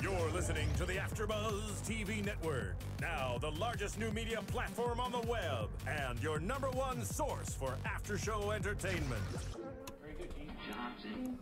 You're listening to the AFTERBUZZ TV network, now the largest new media platform on the web, and your #1 source for after-show entertainment. Very good, Keith Johnson.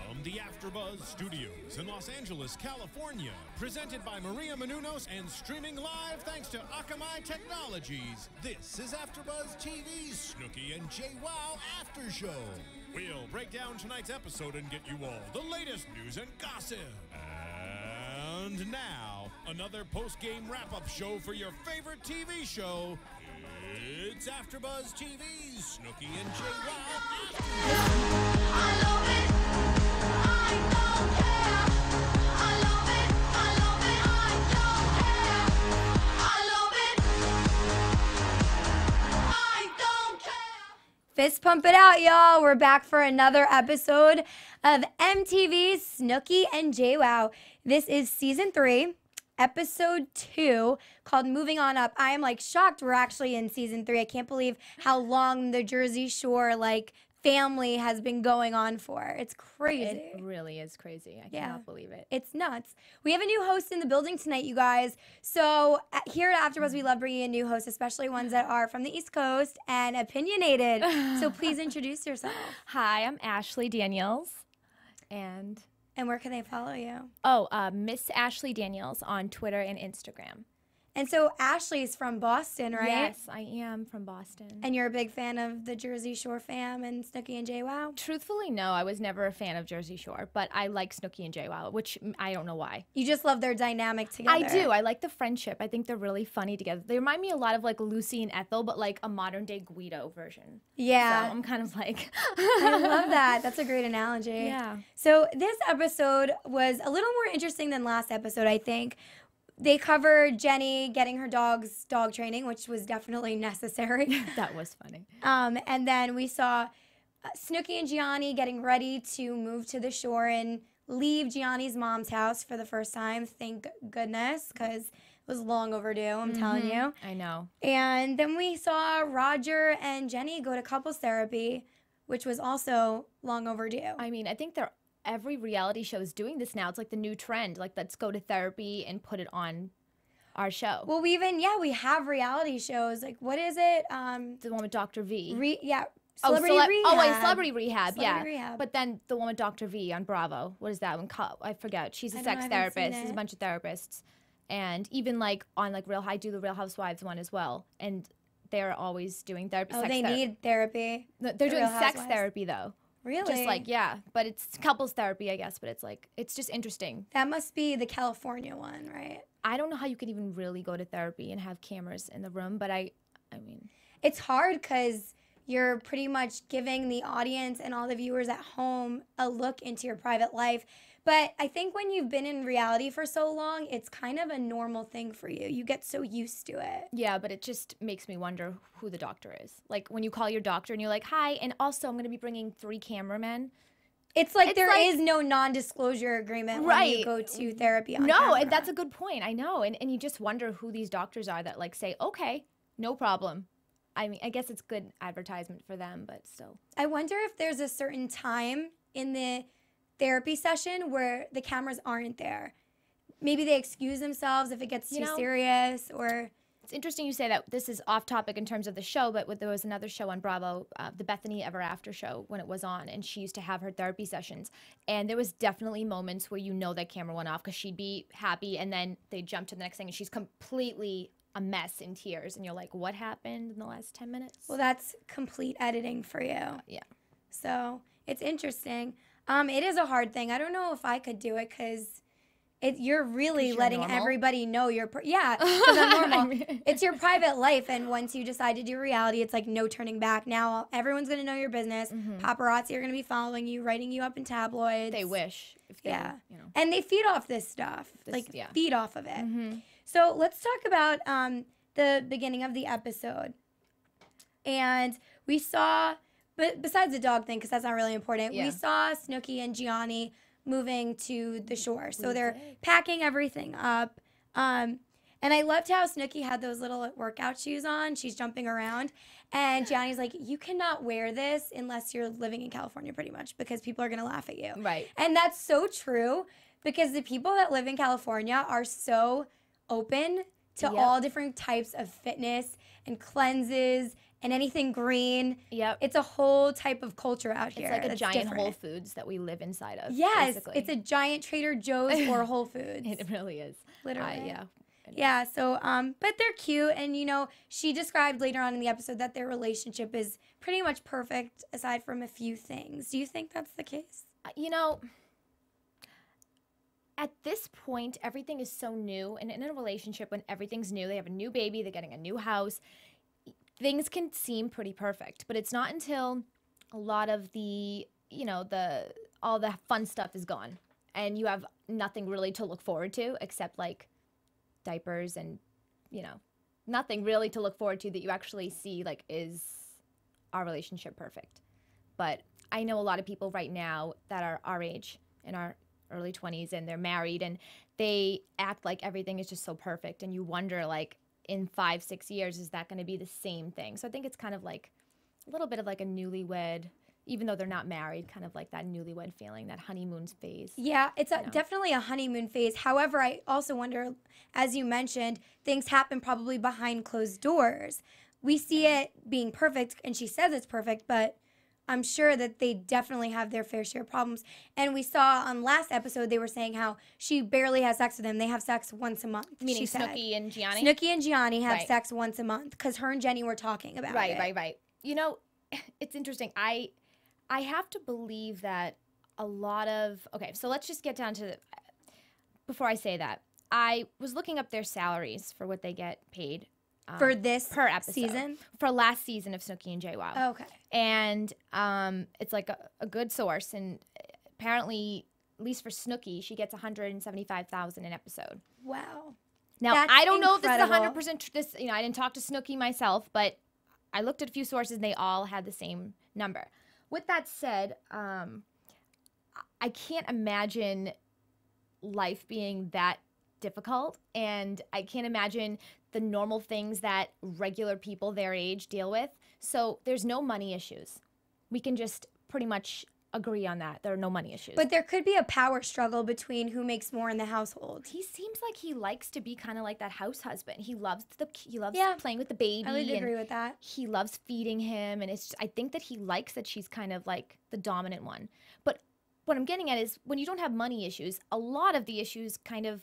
From the AFTERBUZZ Studios in Los Angeles, California, presented by Maria Menounos and streaming live thanks to Akamai Technologies, this is AFTERBUZZ TV's Snooki and Jwoww After Show. We'll break down tonight's episode and get you all the latest news and gossip. And now, another post-game wrap-up show for your favorite TV show. It's AFTERBUZZ TV's Snooki and Jwoww. I love it. I don't care. I love it. I love it. I don't care. I love it. I don't care. Fist pump it out, y'all. We're back for another episode of MTV's Snooki and Jwoww. This is season 3, episode 2, called Moving On Up. I am like shocked we're actually in season 3. I can't believe how long the Jersey Shore family has been going on for. It's crazy. It really is crazy. I cannot believe it. It's nuts. We have a new host in the building tonight, you guys. So here at AfterBuzz, we love bringing in new hosts, especially ones that are from the East Coast and opinionated. So please introduce yourself. Hi, I'm Ashley Daniels. And where can they follow you? Miss Ashley Daniels on Twitter and Instagram. And so Ashley's from Boston, right? Yes, I am from Boston. And you're a big fan of the Jersey Shore fam and Snooki and Jwoww? Truthfully, no. I was never a fan of Jersey Shore, but I like Snooki and Jwoww, which I don't know why. You just love their dynamic together. I do. I like the friendship. I think they're really funny together. They remind me a lot of like Lucy and Ethel, but like a modern day Guido version. Yeah. So I'm kind of like... I love that. That's a great analogy. Yeah. So this episode was a little more interesting than last episode, I think. They covered Jenni getting her dog's dog training, which was definitely necessary. That was funny. And then we saw Snooki and Jionni getting ready to move to the shore and leave Gianni's mom's house for the first time. Thank goodness, because it was long overdue, I'm telling you. I know. And then we saw Roger and Jenni go to couples therapy, which was also long overdue. I mean, I think every reality show is doing this now. It's like the new trend. Like, let's go to therapy and put it on our show. Well, we have reality shows. Like, what is it? The one with Dr. V. Celebrity Rehab. Oh, wait, Celebrity Rehab. Celebrity Rehab. But then the one with Dr. V on Bravo. What is that one? I forget. She's a sex I haven't therapist. seen There's a it. bunch of therapists. And even like on like Real High, do the Real Housewives one as well. And they're always doing therapy. Oh, they need therapy. No, they're doing Real sex Housewives. therapy though. Really? Just like, yeah, but it's couples therapy, I guess, but it's like, it's just interesting. That must be the California one, right? I don't know how you could even really go to therapy and have cameras in the room, but I mean. It's hard because you're pretty much giving the audience and all the viewers at home a look into your private life. But I think when you've been in reality for so long, it's kind of a normal thing for you. You get so used to it. Yeah, but it just makes me wonder who the doctor is. Like when you call your doctor and you're like, hi, and also I'm going to be bringing 3 cameramen. It's like there is no non-disclosure agreement when you go to therapy on camera. And that's a good point. I know. And you just wonder who these doctors are that like say, okay, no problem. I mean, I guess it's good advertisement for them, but still. I wonder if there's a certain time in the therapy session where the cameras aren't there. Maybe they excuse themselves if it gets too serious, or... It's interesting you say that. This is off topic in terms of the show, but there was another show on Bravo, the Bethany Ever After show when it was on, and she used to have her therapy sessions. And there was definitely moments where you know that camera went off because she'd be happy, and then they jump to the next thing, and she's completely a mess in tears. And you're like, what happened in the last 10 minutes? Well, that's complete editing for you. Yeah. So it's interesting. It is a hard thing. I don't know if I could do it because you're really letting everybody know you're, because I'm normal. I mean. It's your private life, and once you decide to do reality, it's like no turning back. Now everyone's going to know your business. Paparazzi are going to be following you, writing you up in tabloids. They wish. If they, you know. And they feed off this stuff. Feed off of it. So let's talk about the beginning of the episode. And we saw... But besides the dog thing, because that's not really important, we saw Snooki and Jionni moving to the shore. So they're packing everything up. And And I loved how Snooki had those little workout shoes on. She's jumping around. And Gianni's like, you cannot wear this unless you're living in California pretty much because people are going to laugh at you. Right. And that's so true because the people that live in California are so open to all different types of fitness and cleanses and anything green. Yep. It's a whole type of culture out here. It's like a that's giant different. Whole Foods that we live inside of. Yes, basically. it's a giant Trader Joe's or Whole Foods. It really is. Literally. Yeah. Yeah, so, but they're cute. And, you know, she described later on in the episode that their relationship is pretty much perfect aside from a few things. Do you think that's the case? You know, at this point, everything is so new. And in a relationship, when everything's new, they have a new baby, they're getting a new house, things can seem pretty perfect. But it's not until a lot of the, you know, all the fun stuff is gone. And you have nothing really to look forward to except, like, diapers and, you know, nothing really to look forward to that you actually see, like, is our relationship perfect. But I know a lot of people right now that are our age, in our early 20s, and they're married, and they act like everything is just so perfect, and you wonder, like, in 5-6 years, is that going to be the same thing? So I think it's kind of like a little bit of like a newlywed, even though they're not married, kind of like that newlywed feeling, that honeymoon phase. Yeah, it's definitely a honeymoon phase. However, I also wonder, as you mentioned, things happen probably behind closed doors. We see it being perfect, and she says it's perfect, but I'm sure that they definitely have their fair share of problems. And we saw on last episode, they were saying how she barely has sex with him. They have sex once a month. Meaning she said. Snooki and Jionni? Snooki and Jionni have Right. sex once a month because her and Jenni were talking about it. Right. You know, it's interesting. I have to believe that a lot of, okay, so let's just get down to, before I say that, I was looking up their salaries for what they get paid. For this per episode. season? For last season of Snooki and Jwoww. Okay. And it's like a good source. And apparently, at least for Snooki, she gets $175,000 an episode. Wow. Now, That's I don't know if incredible. this is 100% this, you know, I didn't talk to Snooki myself, but I looked at a few sources and they all had the same number. With that said, I can't imagine life being that difficult, and I can't imagine the normal things that regular people their age deal with. So there's no money issues. We can just pretty much agree on that. There are no money issues. But there could be a power struggle between who makes more in the household. He seems like he likes to be kind of like that house husband. He loves Yeah. playing with the baby. I would and agree with that. he loves feeding him, and it's I think that he likes that she's kind of like the dominant one. But what I'm getting at is when you don't have money issues, a lot of the issues kind of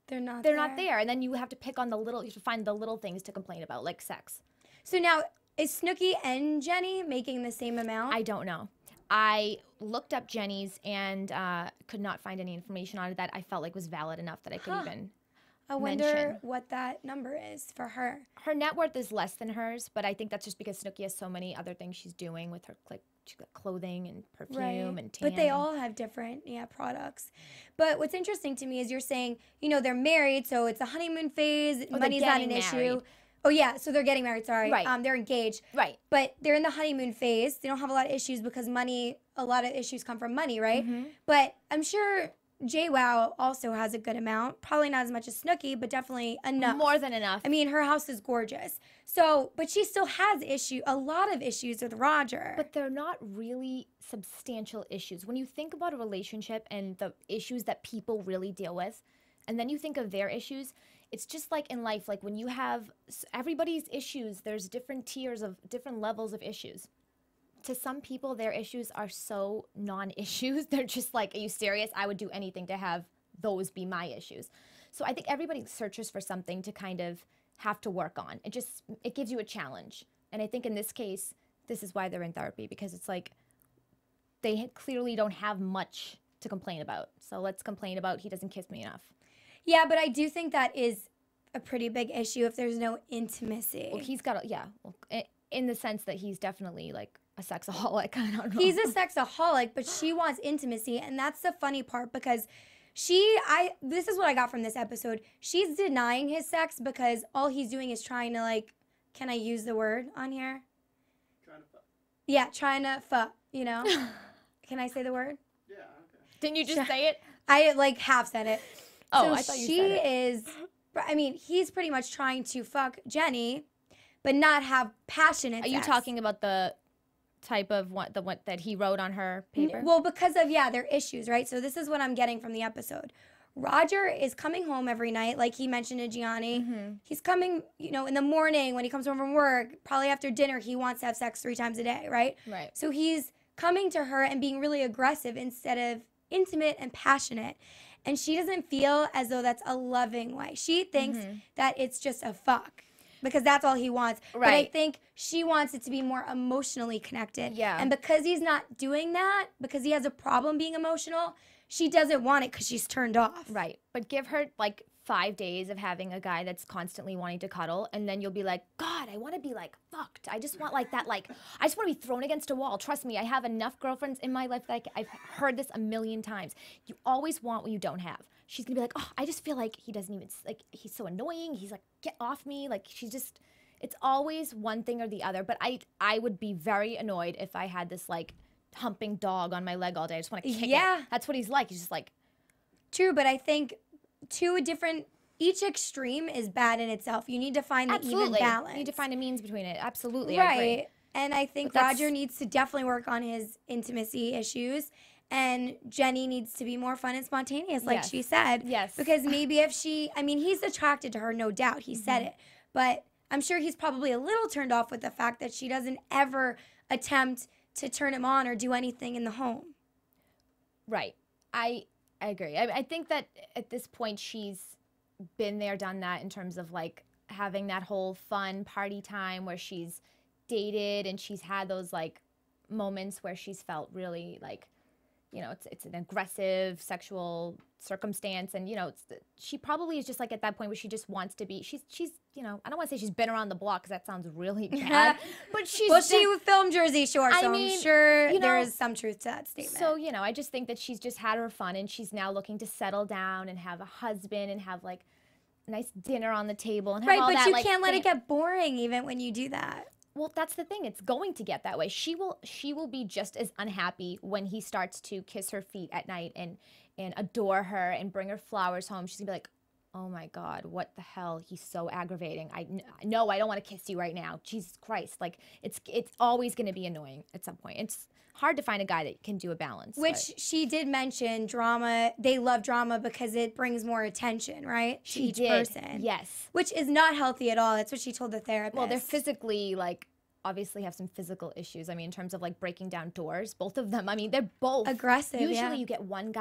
They're not there, and then you have to pick on you have to find the little things to complain about, like sex. So now, is Snooki and Jenni making the same amount? I don't know. I looked up Jenni's and could not find any information on it that I felt like was valid enough that I could even I wonder mention. what that number is for her. Her net worth is less than hers, but I think that's just because Snooki has so many other things she's doing with her, like she's got clothing and perfume and tan. But they all have different, products. But what's interesting to me is you're saying, they're married, so it's a honeymoon phase. they're Money's not an getting issue. married. Oh, yeah, so they're getting married, sorry. Right. They're engaged. Right. But they're in the honeymoon phase. They don't have a lot of issues because a lot of issues come from money, right? Mm-hmm. But I'm sure Jwoww also has a good amount. Probably not as much as Snooki, but definitely enough. More than enough. I mean, her house is gorgeous. So, but she still has a lot of issues with Roger. But they're not really substantial issues. When you think about a relationship and the issues that people really deal with, and then you think of their issues, it's just like in life, like when you have everybody's issues, there's different tiers of different levels of issues. To some people, their issues are so non-issues. They're just like, are you serious? I would do anything to have those be my issues. So I think everybody searches for something to kind of have to work on. It gives you a challenge. And I think in this case, this is why they're in therapy, because it's like they clearly don't have much to complain about. So let's complain about he doesn't kiss me enough. Yeah, but I do think that is a pretty big issue if there's no intimacy. Well, he's got in the sense that he's definitely like a sexaholic. I don't know. He's a sexaholic, but she wants intimacy, and that's the funny part because this is what I got from this episode. She's denying his sex because all he's doing is trying to can I use the word on here? Trying to fuck. Yeah, trying to fuck, Can I say the word? Yeah, okay. Didn't you just say it? I half said it. Oh, So I thought you she said it. is I mean, he's pretty much trying to fuck Jenni, but not have passionate Are you sex. talking about the type of the one that he wrote on her paper? Well, because of, their issues, right? So this is what I'm getting from the episode. Roger is coming home every night, like he mentioned to Jionni. He's coming, in the morning when he comes home from work, probably after dinner, he wants to have sex 3 times a day, right? Right. So he's coming to her and being really aggressive instead of intimate and passionate. And she doesn't feel as though that's a loving way. She thinks that it's just a fuck because that's all he wants. Right. But I think she wants it to be more emotionally connected. Yeah. And because he's not doing that, because he has a problem being emotional, she doesn't want it because she's turned off. Right. But give her like 5 days of having a guy that's constantly wanting to cuddle, and then you'll be like, God, I want to be like fucked. I just want like that, like, I just want to be thrown against a wall. Trust me, I have enough girlfriends in my life that I've heard this a million times. You always want what you don't have. She's going to be like, oh, I just feel like he doesn't even, like, he's so annoying. He's like, get off me. Like, she's just, it's always one thing or the other. But I would be very annoyed if I had this, like, humping dog on my leg all day. I just want to kick it. That's what he's like. He's just like. True, but I think each extreme is bad in itself. You need to find the even balance. You need to find a means between it. Absolutely. Right. I agree. And I think Roger needs to definitely work on his intimacy issues. And Jenni needs to be more fun and spontaneous, like she said. Yes. Because maybe if he's attracted to her, no doubt. He said it. But I'm sure he's probably a little turned off with the fact that she doesn't ever attempt to turn him on or do anything in the home. Right. I agree. I think that at this point she's been there, done that in terms of like having that whole fun party time where she's dated and she's had those like moments where she's felt really like, it's an aggressive sexual circumstance, and she probably is just like at that point where she just wants to be. She's I don't want to say she's been around the block because that sounds really bad, but she's. Well, she filmed Jersey Shore, so I'm sure there is some truth to that statement. So I just think that she's just had her fun, and she's now looking to settle down and have a husband and have like a nice dinner on the table and have all that. Right, but you like, can't let it get boring even when you do that. Well, that's the thing. It's going to get that way. She will be just as unhappy when he starts to kiss her feet at night and adore her and bring her flowers home. She's going to be like, oh, my God, what the hell? He's so aggravating. I don't want to kiss you right now. Jesus Christ. Like, it's always going to be annoying at some point. It's hard to find a guy that can do a balance. Which she did mention drama. They love drama because it brings more attention, right? To each person. Yes. Which is not healthy at all. That's what she told the therapist. Well, they're physically, like, obviously have some physical issues. I mean, in terms of like breaking down doors, both of them. I mean, they're both aggressive. Usually you get one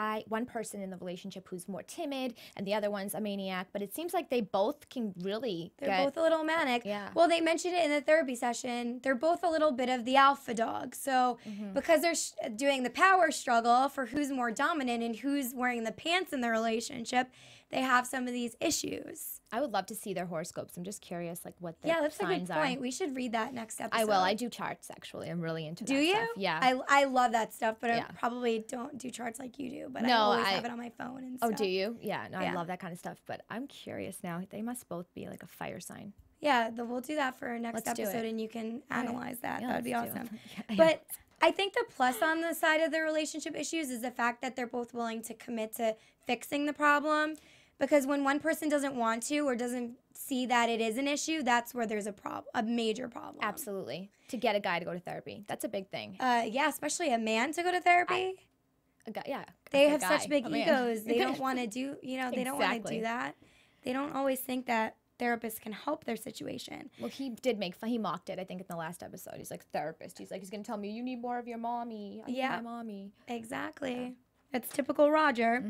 person in the relationship who's more timid and the other one's a maniac, but it seems like they both can really They're both a little manic. Yeah. Well, they mentioned it in the therapy session. They're both a little bit of the alpha dog. So because they're doing the power struggle for who's more dominant and who's wearing the pants in the relationship, they have some of these issues. I would love to see their horoscopes. I'm just curious, like what their that's signs a good point. are. We should read that next episode. I will. I do charts actually. I'm really into do that you? stuff. Yeah. I love that stuff, but I probably don't do charts like you do. But I always have it on my phone and stuff. Oh, do you? Yeah. No, I love that kind of stuff. But I'm curious now. They must both be like a fire sign. Yeah, we'll do that for our next Let's do episode, it. and you can analyze that. Yeah, That would be let's do awesome. it. But I think the plus on the side of the relationship issues is the fact that they're both willing to commit to fixing the problem. Because when one person doesn't want to or doesn't see that it is an issue, that's where there's a major problem. Absolutely. To get a guy to go to therapy. That's a big thing. Yeah, especially a man to go to therapy. A guy, yeah. They a have guy, such big a man. egos. They don't want to do, they don't want to Exactly. do that. They don't always think that therapists can help their situation. Well, he did make fun. He mocked it, I think, in the last episode. He's like, therapist. He's like, he's going to tell me, you need more of your mommy. I need my mommy. Exactly. Yeah. That's typical Roger.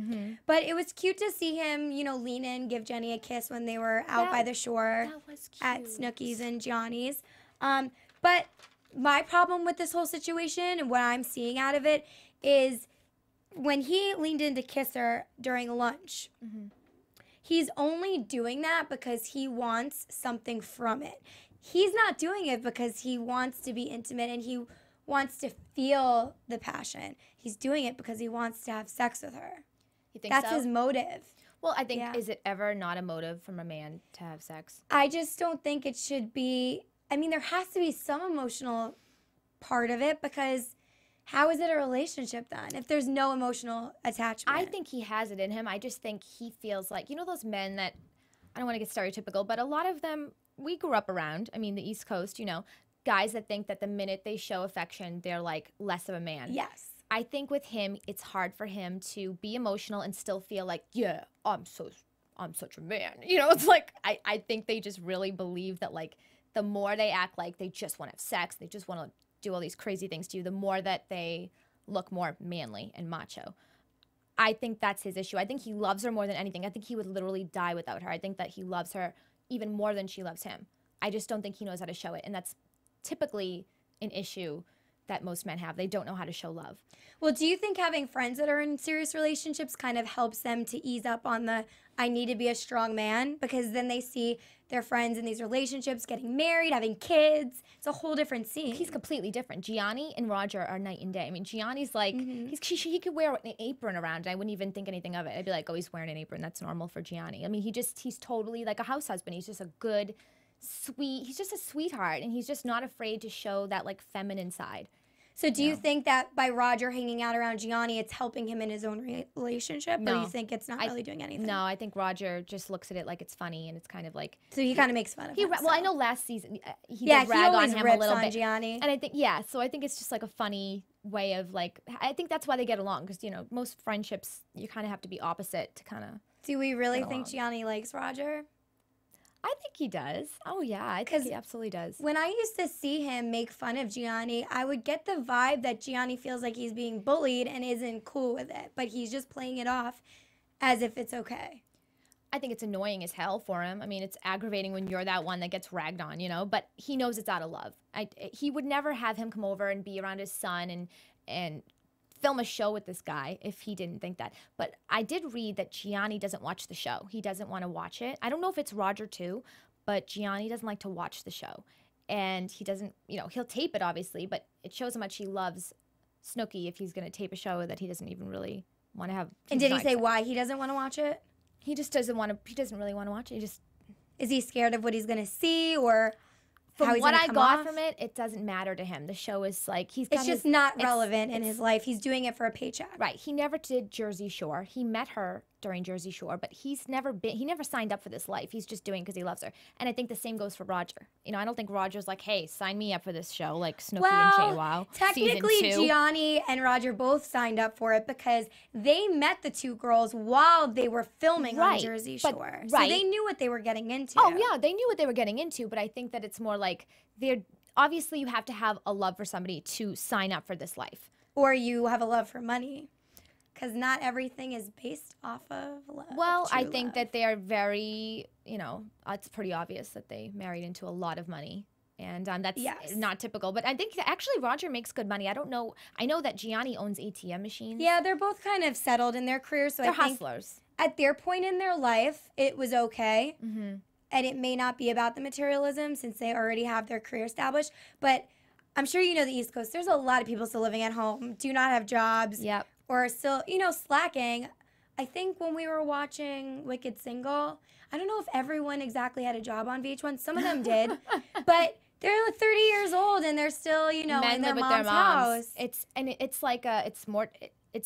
But it was cute to see him, lean in, give Jenni a kiss when they were out by the shore That was cute. at Snooki's and Jionni's. But my problem with this whole situation and what I'm seeing out of it is when he leaned in to kiss her during lunch, he's only doing that because he wants something from it. He's not doing it because he wants to be intimate and he wants to feel the passion. He's doing it because he wants to have sex with her. You think That's so? his motive. Well, I think, is it ever not a motive from a man to have sex? I just don't think it should be. I mean, there has to be some emotional part of it because how is it a relationship then if there's no emotional attachment? I think he has it in him. I just think he feels like, those men that I don't want to get stereotypical, but a lot of them we grew up around. I mean, the East Coast, you know, guys that think that the minute they show affection, they're like less of a man. Yes. I think with him, it's hard for him to be emotional and still feel like, yeah, I'm such a man. You know, it's like I think they just really believe that like the more they act like they just want to have sex, they just want to do all these crazy things to you, the more that they look more manly and macho. I think that's his issue. I think he loves her more than anything. I think he would literally die without her. I think that he loves her even more than she loves him. I just don't think he knows how to show it. And that's typically an issue that most men have. They don't know how to show love. Well, do you think having friends that are in serious relationships kind of helps them to ease up on the I need to be a strong man? Because then they see their friends in these relationships getting married, having kids. It's a whole different scene. He's completely different. Jionni and Roger are night and day. I mean, Gianni's like, he could wear an apron around and I wouldn't even think anything of it. I'd be like, oh, he's wearing an apron. That's normal for Jionni. I mean, he's totally like a house husband. He's just a good, he's just a sweetheart. And he's just not afraid to show that like feminine side. So do you think that by Roger hanging out around Jionni, it's helping him in his own relationship? No. Or you think it's not really doing anything? No, I think Roger just looks at it like it's funny and it's kind of like... So he kind of makes fun of him. Well, I know last season he did rag on him a little bit. Jionni. And I think, so I think it's just like a funny way of like... I think that's why they get along because, you know, most friendships, you kind of have to be opposite to kind of... Do we really think Jionni likes Roger? I think he does. Oh, yeah. I think he absolutely does. When I used to see him make fun of Jionni, I would get the vibe that Jionni feels like he's being bullied and isn't cool with it. But he's just playing it off as if it's okay. I think it's annoying as hell for him. I mean, it's aggravating when you're that one that gets ragged on, you know? But he knows it's out of love. He would never have him come over and be around his son and film a show with this guy if he didn't think that. But I did read that Jionni doesn't watch the show. He doesn't want to watch it. I don't know if it's Roger too, but Jionni doesn't like to watch the show. And he doesn't, you know, he'll tape it obviously, but it shows how much he loves Snooki if he's going to tape a show that he doesn't even really want to have. And did he say why he doesn't want to watch it? He just doesn't want to, he doesn't really want to watch it. Is he scared of what he's going to see or... From what I got from it, it doesn't matter to him. The show is like it's just not relevant in his life. He's doing it for a paycheck. Right. He never did Jersey Shore. He met her during Jersey Shore, but he never signed up for this life. He's just doing it because he loves her. And I think the same goes for Roger. You know, I don't think Roger's like, hey, sign me up for this show, like Snooki and Jwoww. Technically, Jionni and Roger both signed up for it because they met the two girls while they were filming on Jersey Shore. So they knew what they were getting into. Oh, yeah, they knew what they were getting into, but I think that it's more like obviously you have to have a love for somebody to sign up for this life. Or you have a love for money. Because not everything is based off of love. Well, I think that they are very, you know, it's pretty obvious that they married into a lot of money. And that's not typical. But I think actually Roger makes good money. I don't know. I know that Jionni owns ATM machines. Yeah, they're both kind of settled in their careers. So they're I think hustlers. At their point in their life, it was okay. Mm-hmm. And it may not be about the materialism since they already have their career established. But I'm sure you know the East Coast. There's a lot of people still living at home, do not have jobs. Yep. Or still, you know, slacking. I think when we were watching Wicked Single, I don't know if everyone exactly had a job on VH1. Some of them did. But they're like 30 years old and they're still, you know, in their mom's house. It's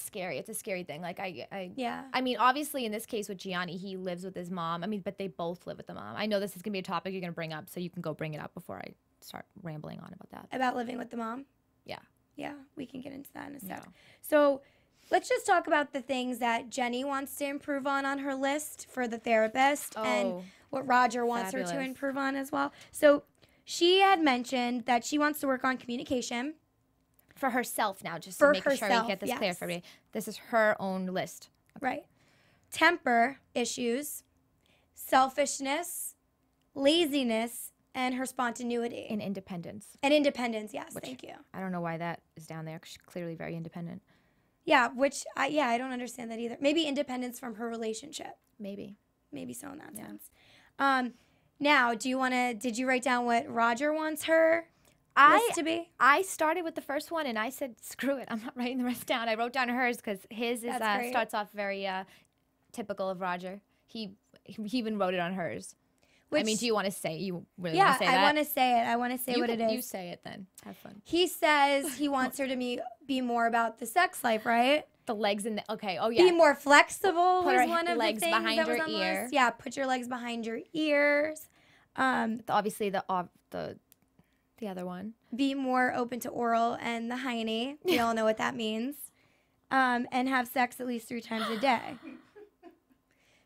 scary. It's a scary thing. Like yeah. I mean, obviously in this case with Jionni, he lives with his mom. I mean, but they both live with the mom. I know this is gonna be a topic you're gonna bring up, so you can go bring it up before I start rambling on about that. About living with the mom? Yeah. Yeah, we can get into that in a sec. Yeah. So let's just talk about the things that Jenni wants to improve on her list for the therapist and what Roger wants her to improve on as well. So she had mentioned that she wants to work on communication. For herself now, just to make sure we get this clear for everybody. This is her own list. Right. Temper issues, selfishness, laziness, and her spontaneity. And independence. And independence, yes. Thank you. I don't know why that is down there. She's clearly very independent. Yeah, I don't understand that either. Maybe independence from her relationship. Maybe so in that sense. Now, did you write down what Roger wants her list to be? I started with the first one and I said, screw it. I'm not writing the rest down. I wrote down hers because his is starts off very typical of Roger. He even wrote it on hers. I mean, do you want to say? You really want to say that? Yeah, I want to say it. I want to say what it is. You say it then. Have fun. He says he wants her to be more about the sex life, right? The legs in the okay. Oh yeah. Be more flexible Put was her one of legs the things behind that was her on the ear. list. Yeah, put your legs behind your ears. Obviously the other one. Be more open to oral and the hiney. We all know what that means. And have sex at least 3 times a day.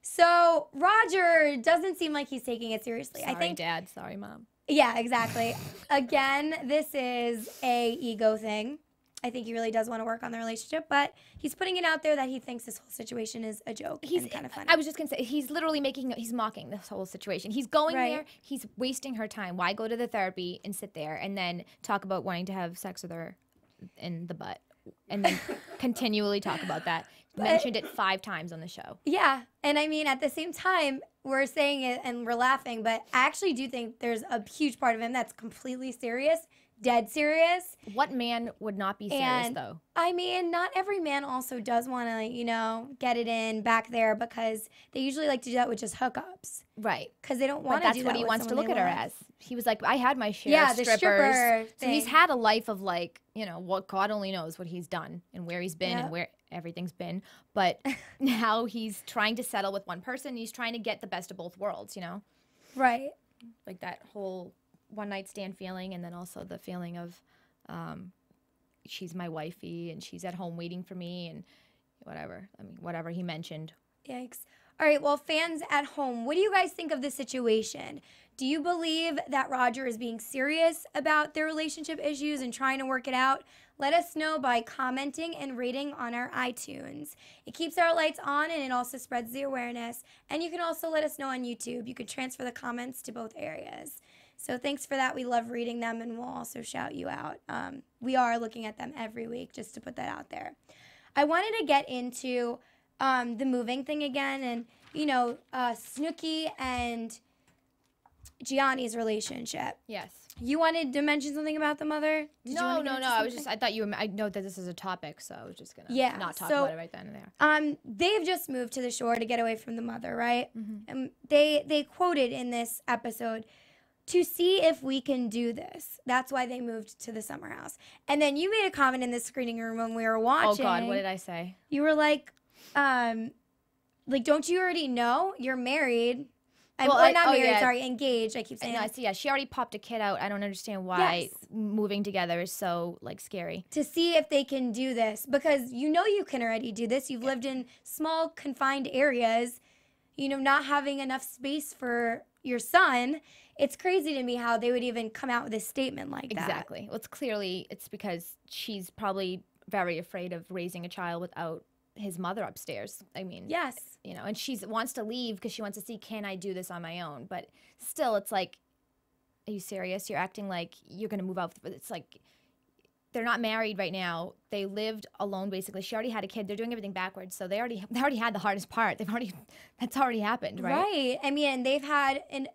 So Roger doesn't seem like he's taking it seriously. Sorry, I think. Dad. Sorry, Mom. Yeah, exactly. Again, this is a ego thing. I think he really does want to work on the relationship, but he's putting it out there that he thinks this whole situation is a joke and kind of funny. I was just gonna say he's literally he's mocking this whole situation. He's going Right. there. He's wasting her time. Why go to the therapy and sit there and then talk about wanting to have sex with her in the butt and then continually talk about that? Mentioned it 5 times on the show. Yeah, and I mean, at the same time, we're saying it and we're laughing, but I actually do think there's a huge part of him that's completely serious, dead serious. What man would not be serious And though? I mean, not every man also does want to, get it in back there because they usually like to do that with just hookups Right. because they don't But want to that's do what that he with wants to someone look they at her love. as. He was like, I had my share Yeah, of the strippers. stripper So he's thing. had a life of like, what God only knows what he's done and where he's been Yep. and where everything's been. But now he's trying to settle with one person. He's trying to get the best of both worlds, Right. like that whole one night stand feeling, and then also the feeling of she's my wifey and she's at home waiting for me and whatever. I mean, whatever he mentioned. Yikes. All right, well, fans at home, what do you guys think of this situation? Do you believe that Roger is being serious about their relationship issues and trying to work it out? Let us know by commenting and rating on our iTunes. It keeps our lights on and it also spreads the awareness. And you can also let us know on YouTube. You could transfer the comments to both areas. So thanks for that. We love reading them and we'll also shout you out. We are looking at them every week, just to put that out there. I wanted to get into the moving thing again and, Snooki and Jionni's relationship. Yes. You wanted to mention something about the mother? Did you No. wanna get into I was something? I thought I know that this is a topic, so I was just gonna Yeah, not talk so- about it right then and there. They've just moved to the shore to get away from the mother, right? Mm-hmm. And they quoted in this episode, to see if we can do this. That's why they moved to the summer house. And then you made a comment in the screening room when we were watching. Oh God, what did I say? You were like, don't you already know you're married? Well, Or not married, yeah. sorry, engaged. I keep saying No, that. see, yeah, she already popped a kid out. I don't understand why Yes. moving together is so scary. To see if they can do this because you can already do this. You've lived in small confined areas, not having enough space for your son. It's crazy to me how they would even come out with a statement like that. Exactly. Well, it's because she's probably very afraid of raising a child without his mother upstairs. I mean, Yes. and she wants to leave because she wants to see, can I do this on my own? But still, it's like, are you serious? You're acting like you're going to move out. It's like, they're not married right now. They lived alone, basically. She already had a kid. They're doing everything backwards. So they already had the hardest part. That's already happened, right? Right. I mean, they've had an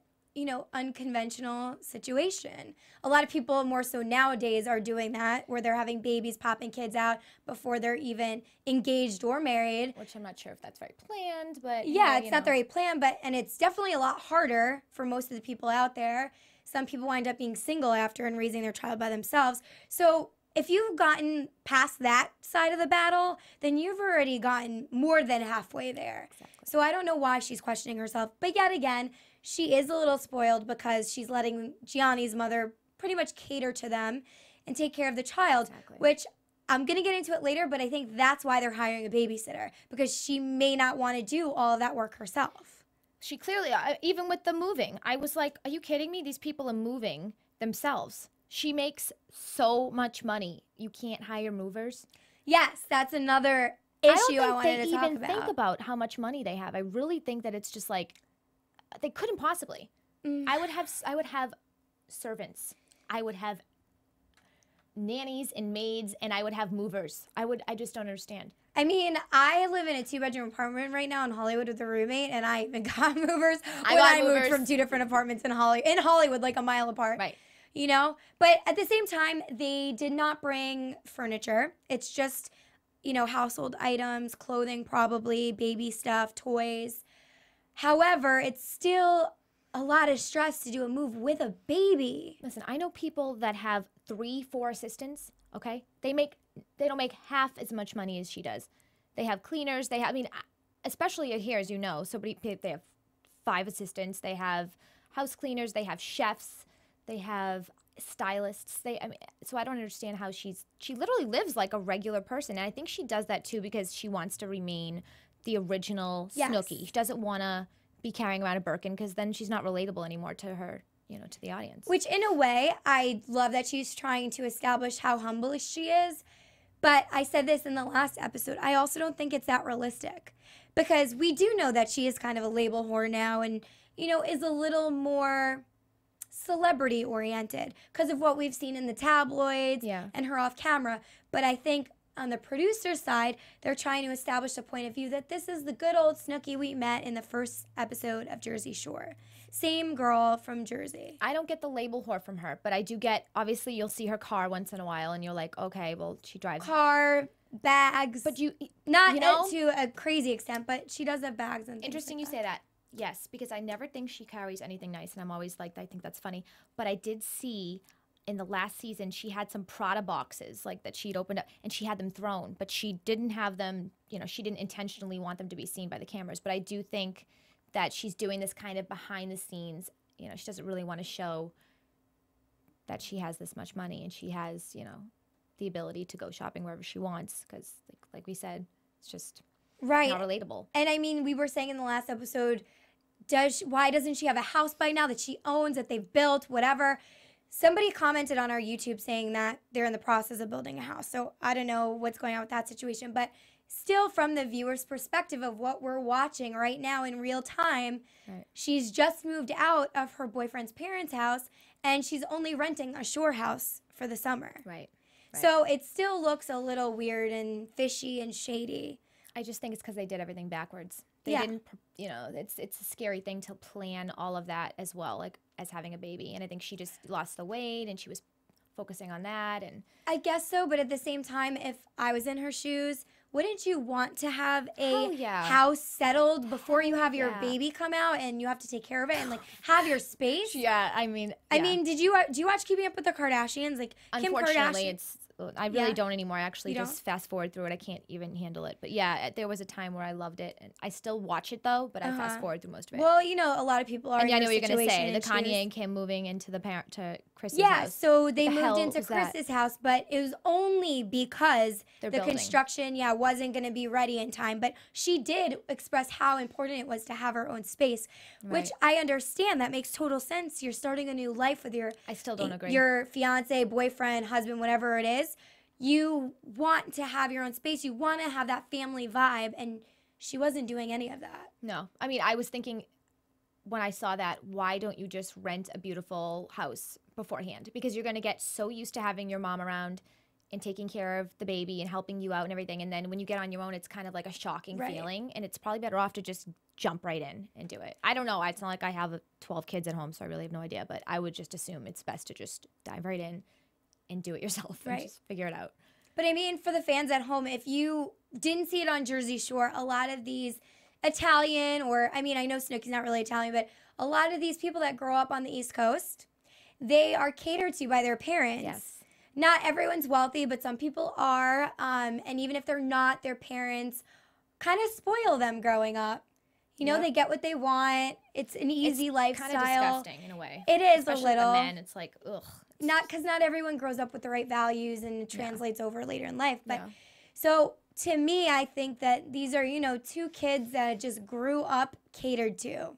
unconventional situation. A lot of people more so nowadays are doing that where they're having babies, popping kids out before they're even engaged or married. Which I'm not sure if that's very planned, but Yeah, it's not the right plan, and it's definitely a lot harder for most of the people out there. Some people wind up being single after and raising their child by themselves. So if you've gotten past that side of the battle, then you've already gotten more than halfway there. Exactly. So I don't know why she's questioning herself. But yet again, she is a little spoiled because she's letting Jioni's mother pretty much cater to them and take care of the child, Exactly. which I'm going to get into it later, but I think that's why they're hiring a babysitter because she may not want to do all of that work herself. She clearly, even with the moving, I was like, are you kidding me? These people are moving themselves. She makes so much money. You can't hire movers. Yes, that's another issue I I wanted don't to think talk they even about. think about how much money they have. I really think that it's just like, they couldn't possibly. I would have servants. I would have nannies and maids, and I would have movers. I just don't understand. I mean, I live in a 2-bedroom apartment right now in Hollywood with a roommate, and I even got movers when got I moved movers. from 2 different apartments in Hollywood, like a mile apart. Right. But at the same time, they did not bring furniture. It's just, household items, clothing probably, baby stuff, toys. However, it's still a lot of stress to do a move with a baby. Listen, I know people that have 3, 4 assistants, okay? They don't make half as much money as she does. They have cleaners. They have, I mean, especially here, as you know, they have 5 assistants. They have house cleaners. They have chefs. They have stylists. So I don't understand how she literally lives like a regular person. And I think she does that too because she wants to remain the original Snooki. She doesn't want to be carrying around a Birkin because then she's not relatable anymore to her, to the audience. Which in a way, I love that she's trying to establish how humble she is. But I said this in the last episode, I also don't think it's that realistic. Because we do know that she is kind of a label whore now and, is a little more celebrity oriented because of what we've seen in the tabloids and her off camera. But I think on the producer side, they're trying to establish a point of view that this is the good old Snooki we met in the first episode of Jersey Shore. Same girl from Jersey. I don't get the label whore from her, but I do get, obviously you'll see her car once in a while and you're like, okay, well, she drives. Car, bags. But not to a crazy extent, but she does have bags and things Interesting like you say that. Yes, because I never think she carries anything nice, and I'm always like, I think that's funny. But I did see in the last season, she had some Prada boxes like that she'd opened up, and she had them thrown, but she didn't have them, she didn't intentionally want them to be seen by the cameras. But I do think that she's doing this kind of behind the scenes, she doesn't really want to show that she has this much money and she has, the ability to go shopping wherever she wants because, like we said, it's just not relatable. And I mean, we were saying in the last episode, why doesn't she have a house by now that she owns, that they've built, whatever? Somebody commented on our YouTube saying that they're in the process of building a house. So I don't know what's going on with that situation. But still, from the viewer's perspective of what we're watching right now in real time, she's just moved out of her boyfriend's parents' house, and she's only renting a shore house for the summer. Right. So it still looks a little weird and fishy and shady. I just think it's because they did everything backwards. They didn't, it's a scary thing to plan all of that as well, like as having a baby. And I think she just lost the weight and she was focusing on that. And I guess so, but at the same time, if I was in her shoes, wouldn't you want to have a house settled before you have your baby come out and you have to take care of it and like have your space? I mean, do you watch Keeping Up with the Kardashians? Like Kim Kardashian. I really don't anymore. I actually just fast forward through it. I can't even handle it. But yeah, there was a time where I loved it. And I still watch it though, but I fast forward through most of it. Well, a lot of people are and in I know your what you're going to say. The situation Kanye and and Kim moving into to Chris's yeah, house. so they What the hell moved into was that? Chris's house, but it was only because They're the building. construction, wasn't going to be ready in time. But she did express how important it was to have her own space, which I understand. That makes total sense. You're starting a new life with I still don't agree. your fiance, boyfriend, husband, whatever it is. You want to have your own space. You want to have that family vibe, and she wasn't doing any of that. No. I mean, I was thinking when I saw that, why don't you just rent a beautiful house beforehand? Because you're going to get so used to having your mom around and taking care of the baby and helping you out and everything. And then when you get on your own, it's kind of like a shocking feeling. And it's probably better off to just jump right in and do it. I don't know. It's not like I have 12 kids at home, so I really have no idea. But I would just assume it's best to just dive right in and do it yourself and just figure it out. But I mean, for the fans at home, if you didn't see it on Jersey Shore, a lot of these Italian, or I mean, I know Snooki's not really Italian, but a lot of these people that grow up on the East Coast, they are catered to by their parents. Yes. Not everyone's wealthy, but some people are. And even if they're not, their parents kind of spoil them growing up. They get what they want. It's an easy lifestyle. Kind of disgusting in a way. It is Especially a little. The men, it's like, ugh. Because not everyone grows up with the right values and it translates over later in life. But so to me, I think that these are, two kids that just grew up catered to.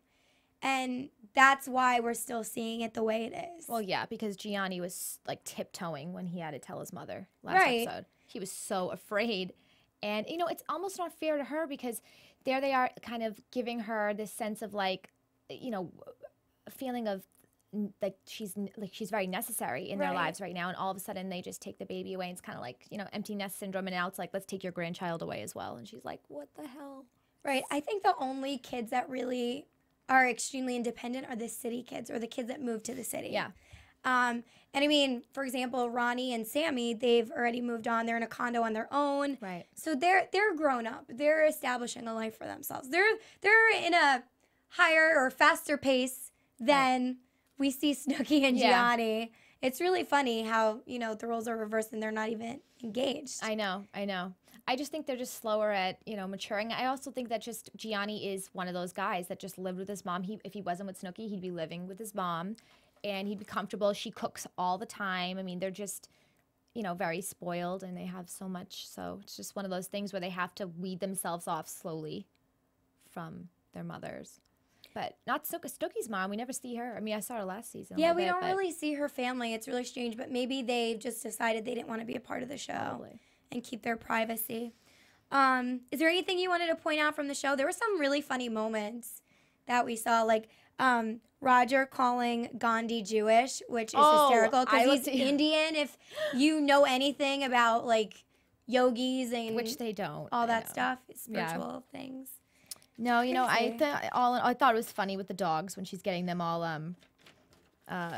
And that's why we're still seeing it the way it is. Well, yeah, because Jionni was like tiptoeing when he had to tell his mother last episode. He was so afraid. And, it's almost not fair to her because there they are kind of giving her this sense of like, a feeling of like she's very necessary in their lives right now, and all of a sudden they just take the baby away, and it's kind of like empty nest syndrome, and now it's like, let's take your grandchild away as well, and she's like, what the hell? Right. I think the only kids that really are extremely independent are the city kids, or the kids that move to the city. Yeah. And I mean, for example, Ronnie and Sammy, they've already moved on. They're in a condo on their own. Right. So they're grown up. They're establishing a life for themselves. They're in a higher or faster pace than we see Snooki and Jionni it's really funny how, the roles are reversed and they're not even engaged. I know. I just think they're just slower at, maturing. I also think that just Jionni is one of those guys that just lived with his mom. If he wasn't with Snooki, he'd be living with his mom and he'd be comfortable. She cooks all the time. I mean, they're just, very spoiled and they have so much. So it's just one of those things where they have to weed themselves off slowly from their mothers. But not Snooki's mom. We never see her. I mean, I saw her last season. Yeah, we don't really see her family. It's really strange, but maybe they just decided they didn't want to be a part of the show. Probably. And keep their privacy. Is there anything you wanted to point out from the show? There were some really funny moments that we saw, like Roger calling Gandhi Jewish, which is hysterical because he's Indian. If you know anything about like yogis and which they don't, all that stuff, spiritual things. No, I thought it was funny with the dogs when she's getting them all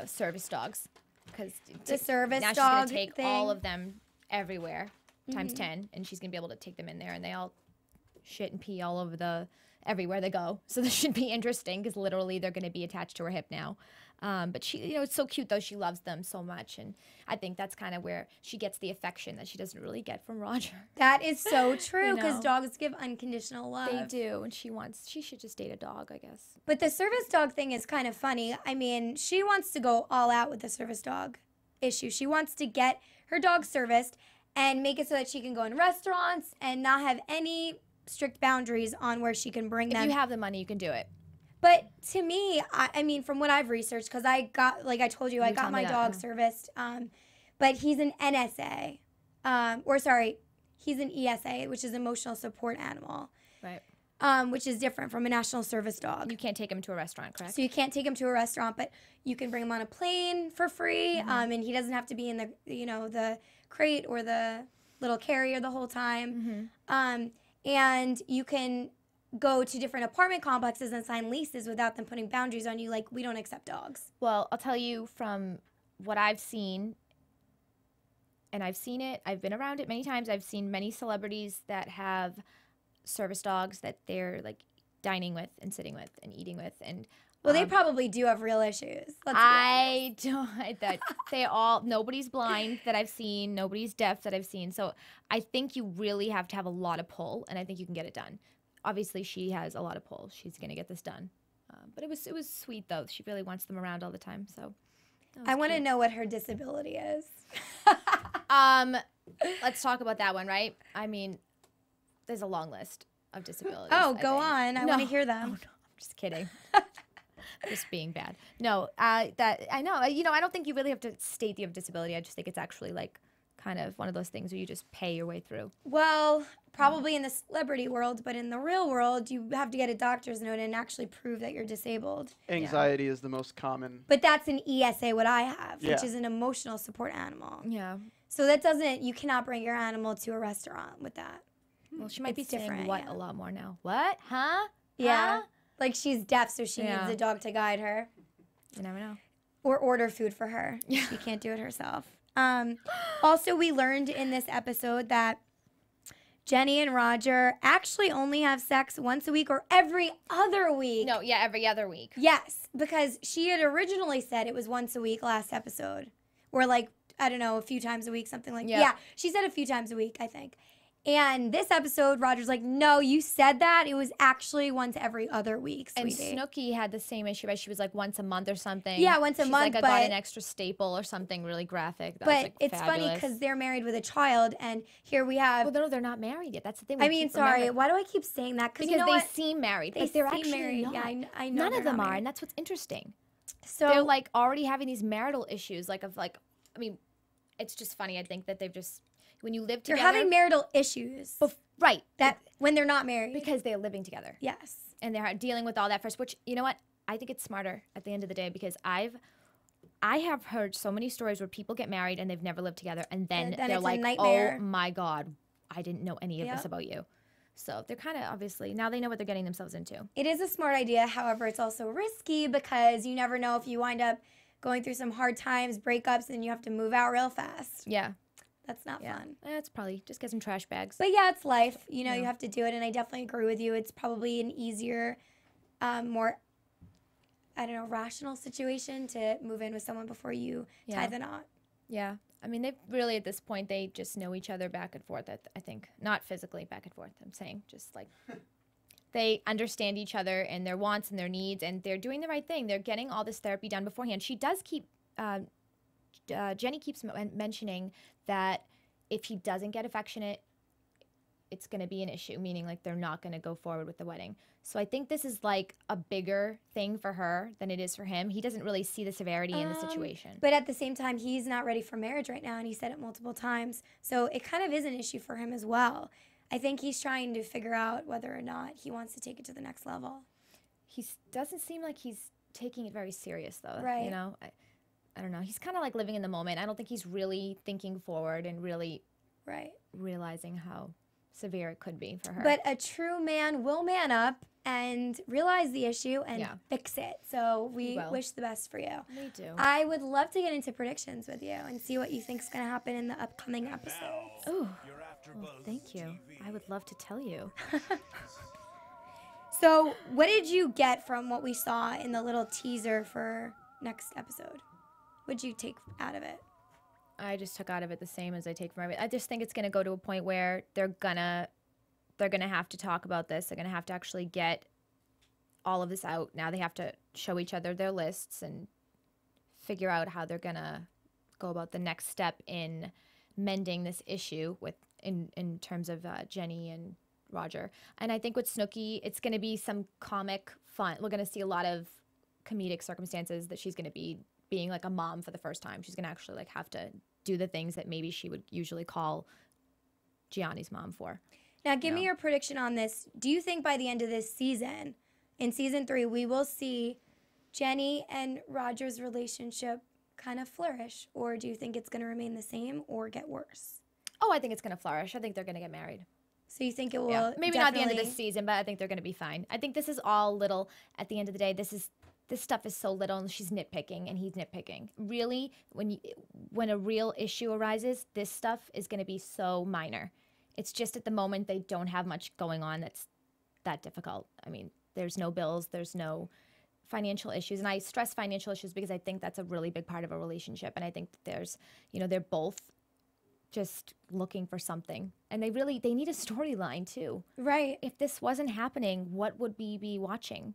service dogs because the service now dog she's gonna take thing. all of them everywhere times 10, and she's gonna be able to take them in there, and they all shit and pee all over everywhere they go. So this should be interesting because literally they're gonna be attached to her hip now. But she, it's so cute though. She loves them so much, and I think that's kind of where she gets the affection that she doesn't really get from Roger. That is so true because dogs give unconditional love. They do, and she should just date a dog, I guess. But the service dog thing is kind of funny. I mean, she wants to go all out with the service dog issue. She wants to get her dog serviced and make it so that she can go in restaurants and not have any strict boundaries on where she can bring them. If you have the money, you can do it. But to me, I mean, from what I've researched, because I got, like I told you, I got my dog serviced, but he's an NSA, he's an ESA, which is emotional support animal. Right. Which is different from a national service dog. You can't take him to a restaurant, correct? So you can't take him to a restaurant, but you can bring him on a plane for free, and he doesn't have to be in the, the crate or the little carrier the whole time. And you can go to different apartment complexes and sign leases without them putting boundaries on you, like, we don't accept dogs. Well, I'll tell you from what I've seen, and I've seen it, I've been around it many times, I've seen many celebrities that have service dogs that they're, like, dining with and sitting with and eating with, and well, they probably do have real issues. Nobody's blind that I've seen, nobody's deaf that I've seen, so I think you really have to have a lot of pull, and I think you can get it done. Obviously, she has a lot of pull. She's going to get this done. But it was sweet, though. She really wants them around all the time. So I want to know what her disability is. Let's talk about that one, right? I mean, there's a long list of disabilities. Oh, go on. I want to hear them. Oh, no, I'm just kidding. Just being bad. No, I know. I don't think you really have to state you have a disability. I just think it's actually like kind of one of those things where you just pay your way through. Well, probably in the celebrity world, but in the real world, you have to get a doctor's note and actually prove that you're disabled. Anxiety is the most common. But that's an ESA, what I have, which is an emotional support animal. Yeah. So you cannot bring your animal to a restaurant with that. Well, she might be saying different, what a lot more now. What? Huh? Yeah. Huh? Like she's deaf, so she needs a dog to guide her. You never know. Or order food for her. Yeah. She can't do it herself. Also, we learned in this episode that Jenni and Roger actually only have sex once a week or every other week. No, yeah, every other week. Yes, because she had originally said it was once a week last episode. Or like, I don't know, a few times a week, something like that. Yeah, she said a few times a week, I think. And this episode, Roger's like, no, you said that. It was actually once every other week, sweetie. And Snooki had the same issue, but she was like once a month or something. Yeah, once a month, like, I got an extra staple or something really graphic. That was, like, it's fabulous. funny because they're married with a child, and here we have... Well, no, they're not married yet. That's the thing. I mean, sorry, why do I keep saying that? Because you know they seem married, but they're actually married. not. Yeah, I know. None of them are, and that's what's interesting. So they're like already having these marital issues, I mean, it's just funny. I think that they've just... When you live together... They're having marital issues. Right. When they're not married. Because they're living together. Yes. And they're dealing with all that first, which, you know what? I think it's smarter at the end of the day because I have heard so many stories where people get married and they've never lived together and then they're it's like, a nightmare. oh my God, I didn't know any of this about you. So they're kind of obviously, now they know what they're getting themselves into. It is a smart idea. However, it's also risky because you never know if you wind up going through some hard times, breakups, and you have to move out real fast. Yeah. That's not fun. It's probably just get some trash bags. But yeah, it's life. You know, you have to do it. And I definitely agree with you. It's probably an easier, more I don't know, rational situation to move in with someone before you tie the knot. Yeah. I mean, they really, at this point, they just know each other back and forth, I think. Not physically back and forth, I'm saying. Just like they understand each other and their wants and their needs, and they're doing the right thing. They're getting all this therapy done beforehand. She does keep, Jenni keeps mentioning that if he doesn't get affectionate, it's going to be an issue, meaning like they're not going to go forward with the wedding. So I think this is like a bigger thing for her than it is for him. He doesn't really see the severity in the situation. But at the same time, he's not ready for marriage right now, and he said it multiple times. So it kind of is an issue for him as well. I think he's trying to figure out whether or not he wants to take it to the next level. He doesn't seem like he's taking it very serious, though. Right. You know, I don't know. He's kind of like living in the moment. I don't think he's really thinking forward and really realizing how severe it could be for her. But a true man will man up and realize the issue and fix it. So we wish the best for you. We do. I would love to get into predictions with you and see what you think is going to happen in the upcoming episodes. Ooh, well, thank you. I would love to tell you. So what did you get from what we saw in the little teaser for next episode? What did you take out of it? I just took out of it the same as I take from everything. I just think it's going to go to a point where they're gonna have to talk about this. They're gonna have to actually get all of this out. Now they have to show each other their lists and figure out how they're gonna go about the next step in mending this issue with in terms of Jenni and Roger. And I think with Snooki, it's gonna be some comic fun. We're gonna see a lot of comedic circumstances that she's gonna be being like a mom for the first time. She's gonna actually like have to do the things that maybe she would usually call Gianni's mom for. Now, give me your prediction on this. Do you think by the end of this season, in season 3, we will see Jenni and Roger's relationship kind of flourish? Or do you think it's going to remain the same or get worse? Oh, I think it's going to flourish. I think they're going to get married. So you think it will Maybe not the end of this season, but I think they're going to be fine. I think this is all little. At the end of the day, this stuff is so little, and she's nitpicking, and he's nitpicking. Really, when a real issue arises, this stuff is going to be so minor. It's just at the moment they don't have much going on that's that difficult. I mean, there's no bills, there's no financial issues, and I stress financial issues because I think that's a really big part of a relationship, and I think that there's, they're both just looking for something, and they need a storyline too. Right. If this wasn't happening, what would we be watching?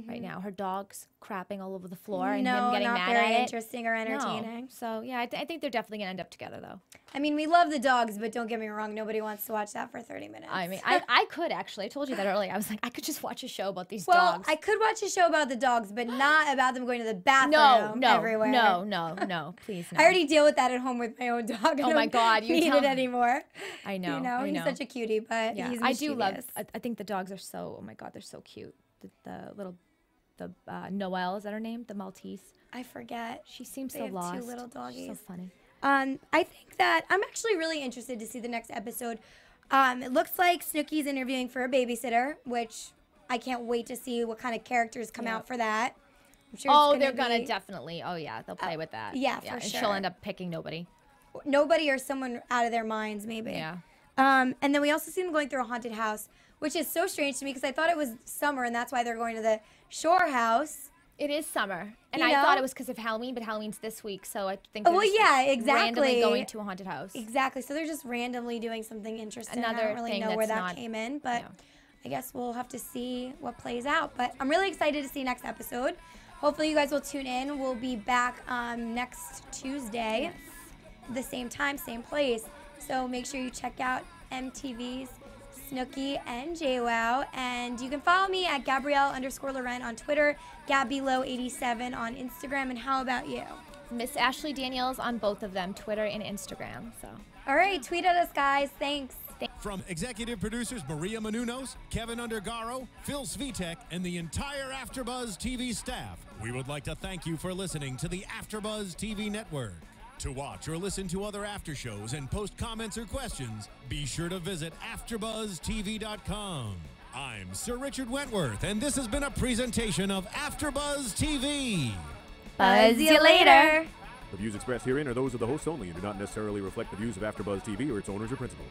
Right now, her dog's crapping all over the floor and him getting mad at it. not very interesting or entertaining. No. So, yeah, I think they're definitely going to end up together, though. I mean, we love the dogs, but don't get me wrong, nobody wants to watch that for 30 minutes. I mean, I could actually. I told you that earlier. I was like, I could just watch a show about these well, dogs. I could watch a show about the dogs, but not about them going to the bathroom everywhere. No, please no. I already deal with that at home with my own dog. Oh, my God. You need it anymore. I know. He's such a cutie, but he's mischievous. I do love, I think the dogs are so, oh, my God, they're so cute. The little... Noelle, is that her name? The Maltese. I forget. She seems they so have lost. 2 little doggies. She's so funny. I think that I'm actually really interested to see the next episode. It looks like Snooki's interviewing for a babysitter, which I can't wait to see what kind of characters come out for that. I'm sure they're gonna definitely. Oh yeah, they'll play with that. Yeah, for and sure. she'll end up picking nobody. Nobody or someone out of their minds, maybe. Yeah. And then we also see them going through a haunted house, which is so strange to me because I thought it was summer and that's why they're going to the shore house. It is summer, and I thought it was because of Halloween, but Halloween's this week, so I think they're randomly going to a haunted house. Exactly. So they're just randomly doing something interesting. Another I don't really thing know where that's that came in, but I guess we'll have to see what plays out. But I'm really excited to see next episode. Hopefully you guys will tune in. We'll be back next Tuesday, the same time, same place. So make sure you check out MTV's Snooki and Jwoww, and you can follow me at Gaberielle_Loren on Twitter, GabbyLow87 on Instagram, and how about you? Miss Ashley Daniels on both of them, Twitter and Instagram. So. All right, tweet at us, guys. Thanks. From executive producers Maria Menounos, Kevin Undergaro, Phil Svitek, and the entire AfterBuzz TV staff, we would like to thank you for listening to the AfterBuzz TV network. To watch or listen to other after shows and post comments or questions, be sure to visit AfterBuzzTV.com. I'm Sir Richard Wentworth, and this has been a presentation of AfterBuzz TV. Buzz you later. The views expressed herein are those of the hosts only and do not necessarily reflect the views of AfterBuzz TV or its owners or principals.